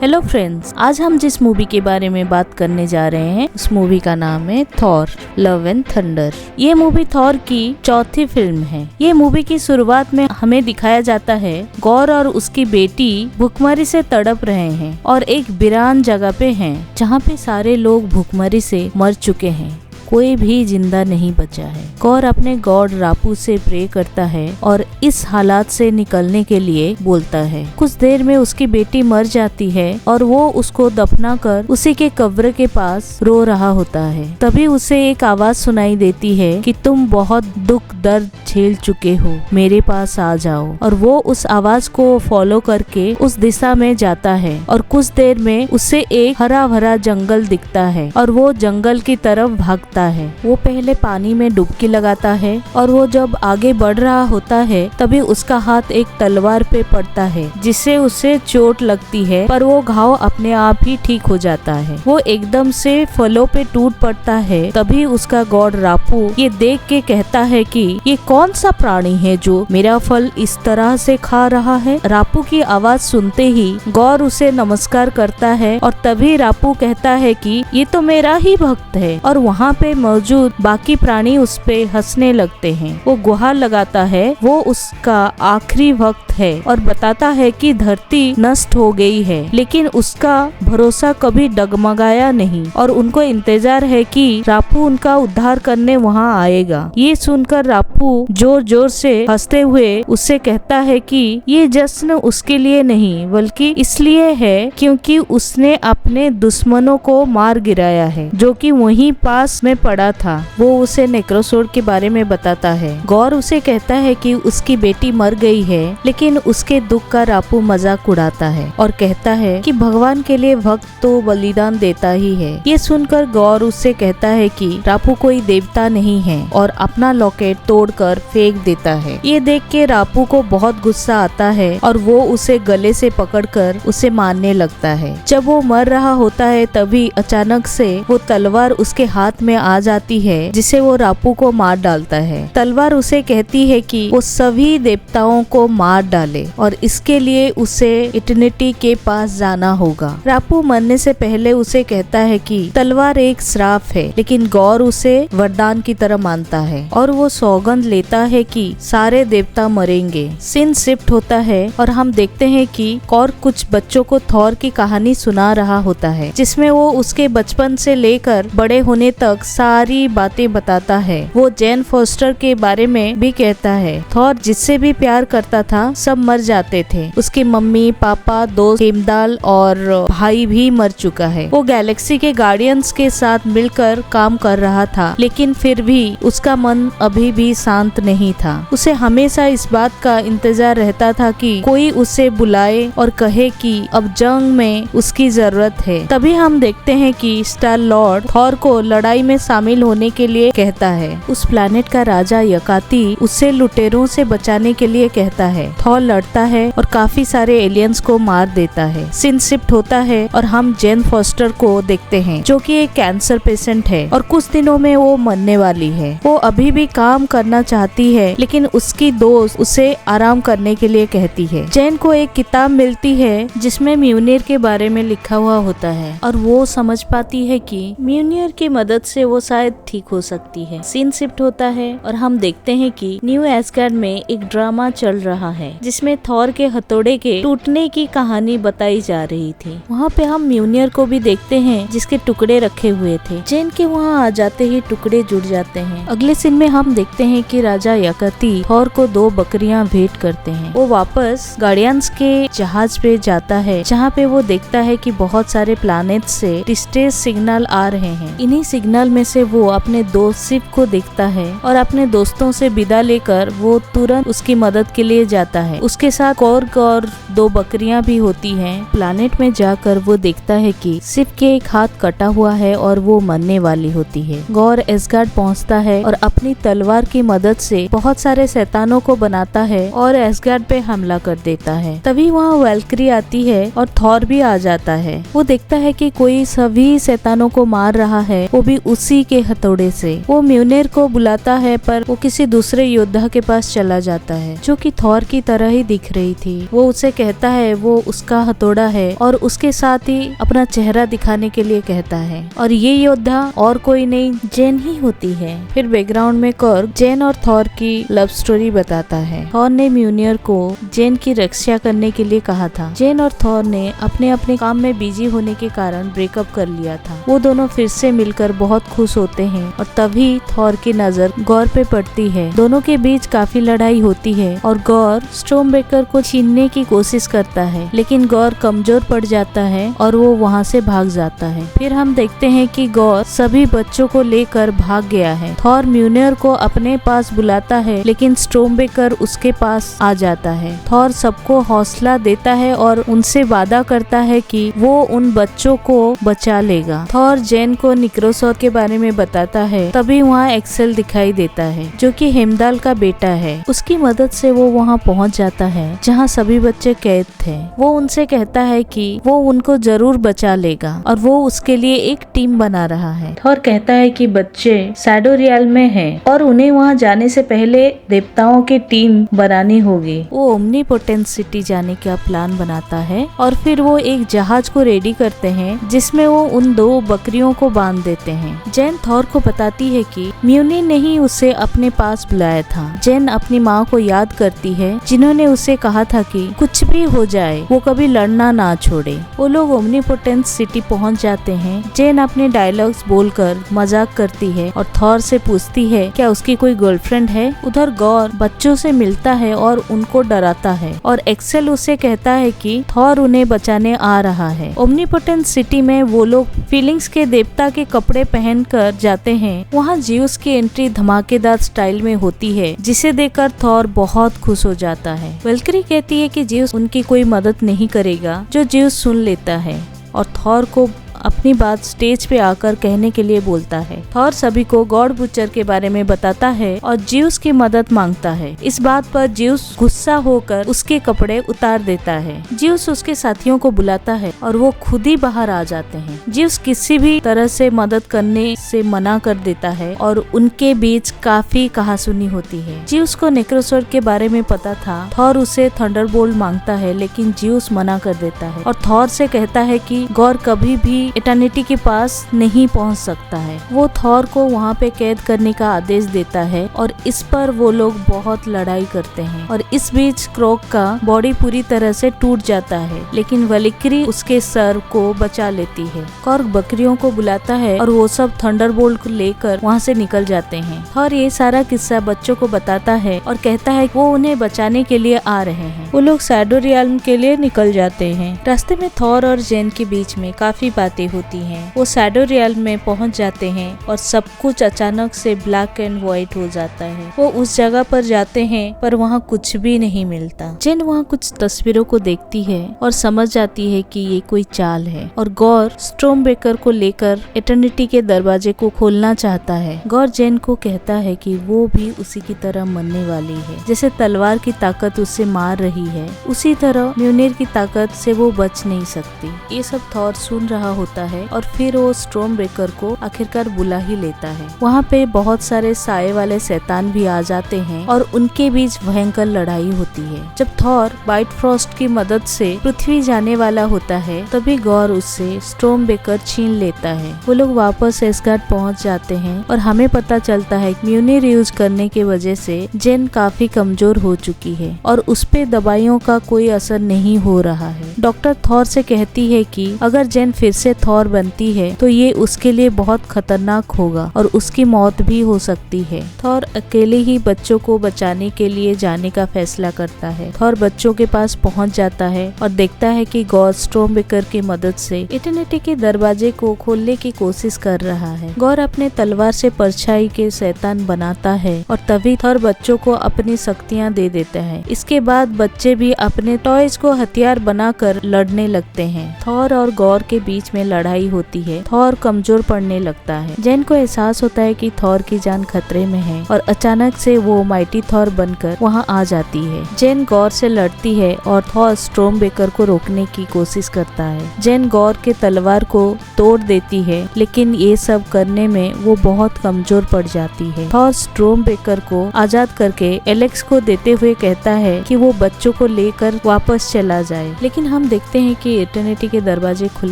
Hello friends, आज हम जिस मूवी के बारे में बात करने जा रहे हैं उस मूवी का नाम है थॉर लव एंड थंडर। ये मूवी थॉर की चौथी फिल्म है। ये मूवी की शुरुआत में हमें दिखाया जाता है गॉर और उसकी बेटी भूखमरी से तड़प रहे हैं और एक वीरान जगह पे हैं जहाँ पे सारे लोग भूखमरी से मर चुके हैं, कोई भी जिंदा नहीं बचा है। गौर अपने गॉड रापू से प्रे करता है और इस हालात से निकलने के लिए बोलता है। कुछ देर में उसकी बेटी मर जाती है और वो उसको दफना कर उसी के कब्र के पास रो रहा होता है। तभी उसे एक आवाज सुनाई देती है कि तुम बहुत दुख दर्द झेल चुके हो, मेरे पास आ जाओ। और वो उस आवाज को फॉलो करके उस दिशा में जाता है और कुछ देर में उसे एक हरा भरा जंगल दिखता है और वो जंगल की तरफ भागता है। वो पहले पानी में डुबकी लगाता है और वो जब आगे बढ़ रहा होता है तभी उसका हाथ एक तलवार पे पड़ता है जिससे उसे चोट लगती है, पर वो घाव अपने आप ही ठीक हो जाता है। वो एकदम से फलों पे टूट पड़ता है। तभी उसका गॉड रापू ये देख के कहता है कि ये कौन सा प्राणी है जो मेरा फल इस तरह से खा रहा है। रापू की आवाज सुनते ही गौर उसे नमस्कार करता है और तभी रापू कहता है कि ये तो मेरा ही भक्त है। और वहाँ पे मौजूद बाकी प्राणी उस पे हंसने लगते हैं। वो गुहार लगाता है, वो उसका आखिरी वक्त है और बताता है कि धरती नष्ट हो गई है, लेकिन उसका भरोसा कभी डगमगाया नहीं और उनको इंतजार है कि रापू उनका उद्धार करने वहाँ आएगा। ये सुनकर रापू जोर जोर से हंसते हुए उससे कहता है कि ये जश्न उसके लिए नहीं बल्कि इसलिए है क्योंकि उसने अपने दुश्मनों को मार गिराया है जो कि वहीं पास में पड़ा था। वो उसे नेक्रोसोर के बारे में बताता है। गौर उसे कहता है कि उसकी बेटी मर गई है, लेकिन उसके दुख का रापू मजाक उड़ाता है और कहता है कि भगवान के लिए भक्त तो बलिदान देता ही है। ये सुनकर गौर उससे कहता है कि रापू कोई देवता नहीं है और अपना लॉकेट तोड़कर फेंक देता है। ये देख के रापू को बहुत गुस्सा आता है और वो उसे गले से पकड़कर उसे मारने लगता है। जब वो मर रहा होता है तभी अचानक से वो तलवार उसके हाथ में आ जाती है जिसे वो रापू को मार डालता है। तलवार उसे कहती है कि वो सभी देवताओं को मार डाले और इसके लिए उसे इटर्निटी के पास जाना होगा। रापू मरने से पहले उसे कहता है कि तलवार एक श्राप है, लेकिन गौर उसे वरदान की तरह मानता है और वो सौगंध लेता है कि सारे देवता मरेंगे। सीन शिफ्ट होता है और हम देखते हैं कि गौर कुछ बच्चों को थॉर की कहानी सुना रहा होता है जिसमें वो उसके बचपन से लेकर बड़े होने तक सारी बातें बताता है। वो जेन फोस्टर के बारे में भी कहता है। थॉर जिससे भी प्यार करता था सब मर जाते थे। उसकी मम्मी, पापा, दोस्त, हेमदाल और भाई भी मर चुका है। वो गैलेक्सी के गार्डियंस के साथ मिलकर काम कर रहा था, लेकिन फिर भी उसका मन अभी भी शांत नहीं था। उसे हमेशा इस बात का इंतजार रहता था कि कोई उसे बुलाए और कहे कि अब जंग में उसकी जरूरत है। तभी हम देखते हैं कि स्टार लॉर्ड थॉर को लड़ाई में शामिल होने के लिए कहता है। उस प्लैनेट का राजा यकाती उसे लुटेरों से बचाने के लिए कहता है। थॉर लड़ता है और काफी सारे एलियंस को मार देता है। सीन शिफ्ट होता है और हम जेन फोस्टर को देखते हैं जो कि एक कैंसर पेशेंट है और कुछ दिनों में वो मरने वाली है। वो अभी भी काम करना चाहती है, लेकिन उसकी दोस्त उसे आराम करने के लिए कहती है। जेन को एक किताब मिलती है जिसमें म्यूनिर के बारे में लिखा हुआ होता है और वो समझ पाती है कि म्यूनिर की मदद से वो शायद ठीक हो सकती है। सीन शिफ्ट होता है और हम देखते हैं कि न्यू एस्गार्ड में एक ड्रामा चल रहा है जिसमें थॉर के हथौड़े के टूटने की कहानी बताई जा रही थी। वहाँ पे हम म्यूनिर को भी देखते हैं जिसके टुकड़े रखे हुए थे। जेन के वहाँ आ जाते ही टुकड़े जुड़ जाते हैं। अगले सीन में हम देखते हैं कि राजा यकाती थॉर को 2 बकरियां भेंट करते हैं। वो वापस गार्डियंस के जहाज पे जाता है जहाँ पे वो देखता है कि बहुत सारे प्लैनेट से डिस्ट्रेस सिग्नल आ रहे हैं। इन्हीं सिग्नल में से वो अपने दोस्त शिव को देखता है और अपने दोस्तों से विदा लेकर वो तुरंत उसकी मदद के लिए जाता है। उसके साथ कॉर्ग और 2 बकरियां भी होती हैं। प्लैनेट में जाकर वो देखता है कि शिव के एक हाथ कटा हुआ है और वो मरने वाली होती है। गौर एस्गार्ड पहुंचता है और अपनी तलवार की मदद से बहुत सारे शैतानों को बनाता है और एस्गार्ड पे हमला कर देता है। तभी वहाँ वैल्क्री आती है और थॉर भी आ जाता है। वो देखता है कि कोई सभी शैतानों को मार रहा है, वो भी उसी के हथौड़े से। वो म्यूनिर को बुलाता है पर वो किसी दूसरे योद्धा के पास चला जाता है जो कि थॉर की तरह ही दिख रही थी। वो उसे कहता है वो उसका हथौड़ा है और उसके साथ ही अपना चेहरा दिखाने के लिए कहता है, और ये योद्धा और कोई नहीं जेन ही होती है। फिर बैकग्राउंड में कर्क जेन और थॉर की लव स्टोरी बताता है। थॉर ने म्यूनिर को जेन की रक्षा करने के लिए कहा था। जेन और थॉर ने अपने अपने काम में बिजी होने के कारण ब्रेकअप कर लिया था। वो दोनों फिर से मिलकर बहुत खुश होते हैं और तभी थॉर की नजर गौर पे पड़ती है। दोनों के बीच काफी लड़ाई होती है और गौर स्टॉर्मब्रेकर को छीनने की कोशिश करता है, लेकिन गौर कमजोर पड़ जाता है और वो वहाँ से भाग जाता है। फिर हम देखते हैं कि गौर सभी बच्चों को लेकर भाग गया है। थॉर म्यूनिर को अपने पास बुलाता है, लेकिन स्टॉर्मब्रेकर उसके पास आ जाता है। थॉर सबको हौसला देता है और उनसे वादा करता है कि वो उन बच्चों को बचा लेगा। थॉर जेन को निक्रोसोर के बारे में बताता है। तभी वहाँ एक्सेल दिखाई देता है जो कि हेमदाल का बेटा है। उसकी मदद से वो वहाँ पहुँच जाता है जहाँ सभी बच्चे कैद थे। वो उनसे कहता है कि वो उनको जरूर बचा लेगा और वो उसके लिए एक टीम बना रहा है। थॉर कहता है कि बच्चे शैडो रियल में हैं और उन्हें वहाँ जाने से पहले देवताओं की टीम बनानी होगी। वो ओमनीपोटेंट सिटी जाने का प्लान बनाता है और फिर वो एक जहाज को रेडी करते हैं जिसमें वो उन 2 बकरियों को बांध देते हैं। जेन थॉर को बताती है कि म्यूनी ने ही उसे अपने पास बुलाया था। जेन अपनी माँ को याद करती है जिन्होंने उसे कहा था कि कुछ भी हो जाए वो कभी लड़ना ना छोड़े। वो लोग ओमनीपोटेंट सिटी पहुँच जाते हैं। जेन अपने डायलॉग्स बोलकर मजाक करती है और थॉर से पूछती है क्या उसकी कोई गर्लफ्रेंड है। उधर गौर बच्चों से मिलता है और उनको डराता है और एक्सेल उसे कहता है कि थॉर उन्हें बचाने आ रहा है। ओमनीपोटेंट सिटी में वो लोग फीलिंग्स के देवता के कपड़े पहनकर जाते हैं। वहाँ जिउस की एंट्री धमाकेदार स्टाइल में होती है जिसे देखकर थॉर बहुत खुश हो जाता है। वैल्क्री कहती है कि जिउस उनकी कोई मदद नहीं करेगा, जो जिउस सुन लेता है और थॉर को अपनी बात स्टेज पे आकर कहने के लिए बोलता है। थॉर सभी को गॉड बुचर के बारे में बताता है और जिउस की मदद मांगता है। इस बात पर जिउस गुस्सा होकर उसके कपड़े उतार देता है। जिउस उसके साथियों को बुलाता है और वो खुद ही बाहर आ जाते हैं। जिउस किसी भी तरह से मदद करने से मना कर देता है और उनके बीच काफी कहासुनी होती है। जिउस को नेक्रोसोर के बारे में पता था। थॉर उसे थंडरबोल्ट मांगता है, लेकिन जिउस मना कर देता है और थॉर से कहता है कि गौर कभी भी इटर्निटी के पास नहीं पहुंच सकता है। वो थॉर को वहाँ पे कैद करने का आदेश देता है और इस पर वो लोग बहुत लड़ाई करते हैं और इस बीच क्रोक का बॉडी पूरी तरह से टूट जाता है, लेकिन वैल्क्री उसके सर को बचा लेती है। कर्क बकरियों को बुलाता है और वो सब थंडरबोल्ट को लेकर वहाँ से निकल जाते हैं। थॉर ये सारा किस्सा बच्चों को बताता है और कहता है वो उन्हें बचाने के लिए आ रहे हैं। वो लोग शैडो रियल्म के लिए निकल जाते हैं। रास्ते में थॉर और जेन के बीच में काफी बातें होती हैं। वो शैडो रियल्म में पहुंच जाते हैं और सब कुछ अचानक से ब्लैक एंड व्हाइट हो जाता है। वो उस जगह पर जाते हैं पर वहाँ कुछ भी नहीं मिलता। जेन वहाँ कुछ तस्वीरों को देखती है और समझ जाती है कि ये कोई चाल है और गौर स्टॉर्मब्रेकर को लेकर इटर्निटी के दरवाजे को खोलना चाहता है। गौर जेन को कहता है कि वो भी उसी की तरह मरने वाली है। जैसे तलवार की ताकत उसे मार रही है, उसी तरह म्यूनिर की ताकत से वो बच नहीं सकती। ये सब थॉर सुन रहा होता है और फिर वो स्टॉर्मब्रेकर को आखिरकार बुला ही लेता है। वहाँ पे बहुत सारे साए वाले शैतान भी आ जाते हैं और उनके बीच भयंकर लड़ाई होती है। जब थॉर वाइट फ्रॉस्ट की मदद से पृथ्वी जाने वाला होता है तभी गौर उससे स्टॉर्मब्रेकर छीन लेता है। वो लोग वापस एस्गार्ड पहुँच जाते हैं और हमें पता चलता है कि म्यूनिर यूज करने की वजह से जेन काफी कमजोर हो चुकी है और उस पे दवाइयों का कोई असर नहीं हो रहा है। डॉक्टर थॉर से कहती है कि अगर जेन फिर से थॉर बनती है तो ये उसके लिए बहुत खतरनाक होगा और उसकी मौत भी हो सकती है। थॉर अकेले ही बच्चों को बचाने के लिए जाने का फैसला करता है। थॉर बच्चों के पास पहुंच जाता है और देखता है कि गौर स्टॉर्मब्रेकर की मदद से इटर्निटी के दरवाजे को खोलने की कोशिश कर रहा है। गौर अपने तलवार से परछाई के शैतान बनाता है और तभी थॉर बच्चों को अपनी शक्तियाँ दे देता है। इसके बाद बच्चे भी अपने टॉयज को हथियार बनाकर लड़ने लगते हैं। थॉर और गौर के बीच में लड़ाई होती है थॉर कमजोर पड़ने लगता है। जेन को एहसास होता है कि थॉर की जान खतरे में है और अचानक से वो माइटी थॉर बनकर वहाँ आ जाती है। जेन गॉर से लड़ती है और थॉर स्टॉर्मबेकर को रोकने की कोशिश करता है। जेन गॉर के तलवार को तोड़ देती है, लेकिन ये सब करने में वो बहुत कमजोर पड़ जाती है। थॉर स्टॉर्मबेकर को आजाद करके एलेक्स को देते हुए कहता है कि वो बच्चों को लेकर वापस चला जाए, लेकिन हम देखते हैं कि इटर्निटी के दरवाजे खुल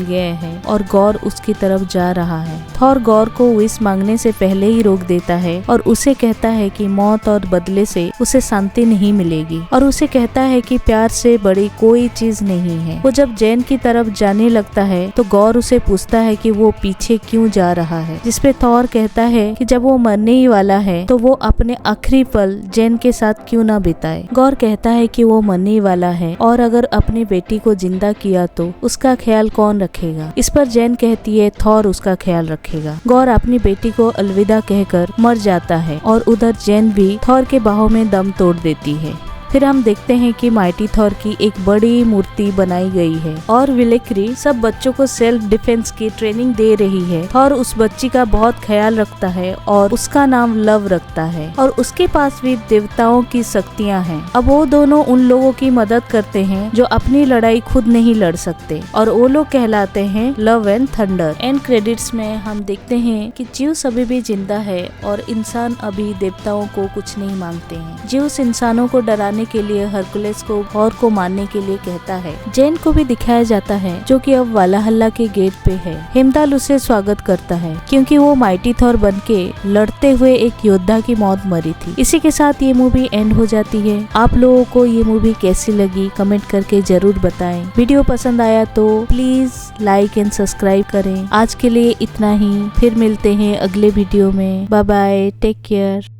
गए हैं और गॉर उसकी तरफ जा रहा है। थॉर गॉर को विश मांगने से पहले ही रोक देता है और उसे कहता है कि मौत और बदले से उसे शांति नहीं मिलेगी और उसे कहता है कि प्यार से बड़ी कोई चीज नहीं है। वो जब जेन की तरफ जाने लगता है तो गॉर उसे पूछता है कि वो पीछे क्यों जा रहा है, जिसपे थॉर कहता है कि जब वो मरने ही वाला है तो वो अपने आखिरी पल जेन के साथ क्यों ना बिताए। गॉर कहता है कि वो मरने ही वाला है और अगर अपनी बेटी को जिंदा किया तो उसका ख्याल कौन रखेगा। इस पर जेन कहती है थॉर उसका ख्याल रखेगा। गॉर अपनी बेटी को अलविदा कहकर मर जाता है और उधर जेन भी थॉर के बाहों में दम तोड़ देती है। फिर हम देखते हैं कि माइटी थॉर की एक बड़ी मूर्ति बनाई गई है और विलेक्री सब बच्चों को सेल्फ डिफेंस की ट्रेनिंग दे रही है। थॉर उस बच्ची का बहुत ख्याल रखता है और उसका नाम लव रखता है और उसके पास भी देवताओं की शक्तियां हैं। अब वो दोनों उन लोगों की मदद करते हैं जो अपनी लड़ाई खुद नहीं लड़ सकते और वो लोग कहलाते हैं love and thunder. And credits में हम देखते हैं कि ज्यूस अभी भी जिंदा है और इंसान अभी देवताओं को कुछ नहीं मांगते हैं। ज्यूस इंसानों को डराने के लिए हरकुलेस को थॉर को मारने के लिए कहता है। जेन को भी दिखाया जाता है जो कि अब वालाहल्ला के गेट पे है। हेमदाल उसे स्वागत करता है क्योंकि वो माइटी थॉर बनके लड़ते हुए एक योद्धा की मौत मरी थी। इसी के साथ ये मूवी एंड हो जाती है। आप लोगों को ये मूवी कैसी लगी कमेंट करके जरूर बताएं। वीडियो पसंद आया तो प्लीज लाइक एंड सब्सक्राइब करें। आज के लिए इतना ही, फिर मिलते हैं अगले वीडियो में। Bye bye, take care.